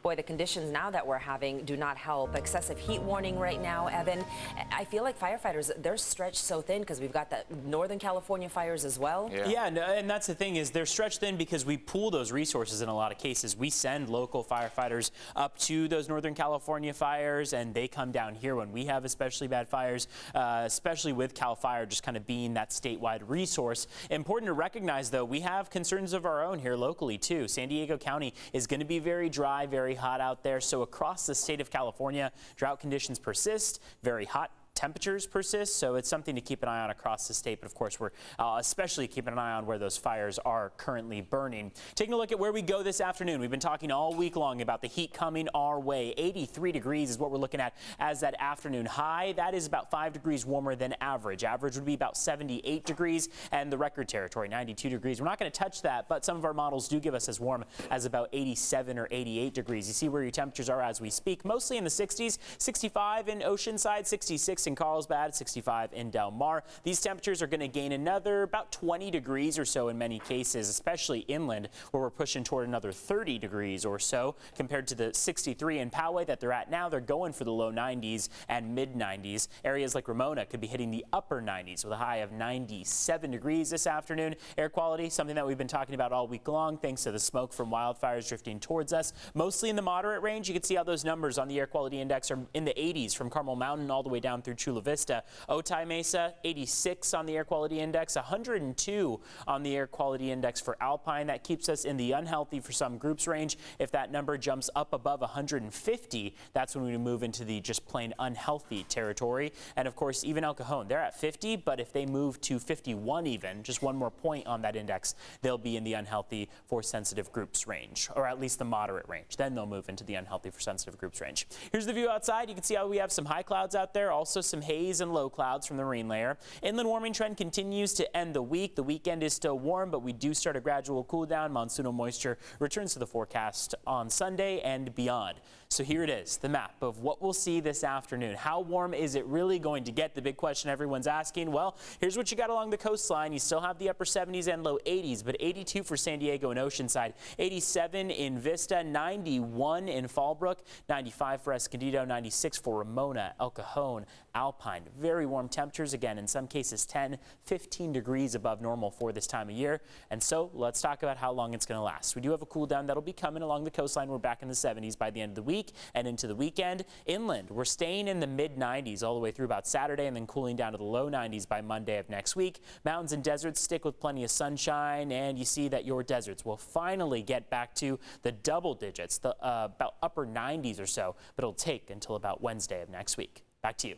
Boy, the conditions now that we're having do not help. Excessive heat warning right now, Evan. I feel like firefighters, they're stretched so thin because we've got the Northern California fires as well. Yeah, and that's the thing is they're stretched thin because we pool those resources in a lot of cases. We send local firefighters up to those Northern California fires, and they come down here when we have especially bad fires, especially with CAL FIRE just kind of being that statewide resource. Important to recognize, though, we have concerns of our own here locally, too. San Diego County is going to be very dry, very hot out there. So across the state of California, drought conditions persist, very hot temperatures persist, so it's something to keep an eye on across the state. But of course, we're especially keeping an eye on where those fires are currently burning. Taking a look at where we go this afternoon. We've been talking all week long about the heat coming our way. 83 degrees is what we're looking at as that afternoon high. That is about 5 degrees warmer than average. Average would be about 78 degrees, and the record territory, 92 degrees. We're not going to touch that, but some of our models do give us as warm as about 87 or 88 degrees. You see where your temperatures are as we speak, mostly in the 60s, 65 in Oceanside, 66 in Carlsbad, 65 in Del Mar. These temperatures are going to gain another about 20 degrees or so in many cases, especially inland, where we're pushing toward another 30 degrees or so compared to the 63 in Poway that they're at now. They're going for the low 90s and mid 90s. Areas like Ramona could be hitting the upper 90s with a high of 97 degrees this afternoon. Air quality, something that we've been talking about all week long, thanks to the smoke from wildfires drifting towards us. Mostly in the moderate range. You can see how those numbers on the air quality index are in the 80s from Carmel Mountain all the way down through Chula Vista. Otay Mesa, 86 on the air quality index, 102 on the air quality index for Alpine. That keeps us in the unhealthy for some groups range. If that number jumps up above 150, that's when we move into the just plain unhealthy territory. And of course, even El Cajon, they're at 50, but if they move to 51 even, just one more point on that index, they'll be in the unhealthy for sensitive groups range, or at least the moderate range. Then they'll move into the unhealthy for sensitive groups range. Here's the view outside. You can see how we have some high clouds out there, also some haze and low clouds from the marine layer. Inland warming trend continues to end the week. The weekend is still warm, but we do start a gradual cool down. Monsoonal moisture returns to the forecast on Sunday and beyond. So here it is, the map of what we'll see this afternoon. How warm is it really going to get? The big question everyone's asking. Well, here's what you got along the coastline. You still have the upper 70s and low 80s, but 82 for San Diego and Oceanside, 87 in Vista, 91 in Fallbrook, 95 for Escondido, 96 for Ramona, El Cajon, Alpine. Very warm temperatures, again, in some cases 10, 15 degrees above normal for this time of year. And so let's talk about how long it's going to last. We do have a cool down that'll be coming along the coastline. We're back in the 70s by the end of the week and into the weekend. Inland, we're staying in the mid 90s all the way through about Saturday and then cooling down to the low 90s by Monday of next week. Mountains and deserts stick with plenty of sunshine, and you see that your deserts will finally get back to the double digits, the about upper 90s or so, but it'll take until about Wednesday of next week. Back to you.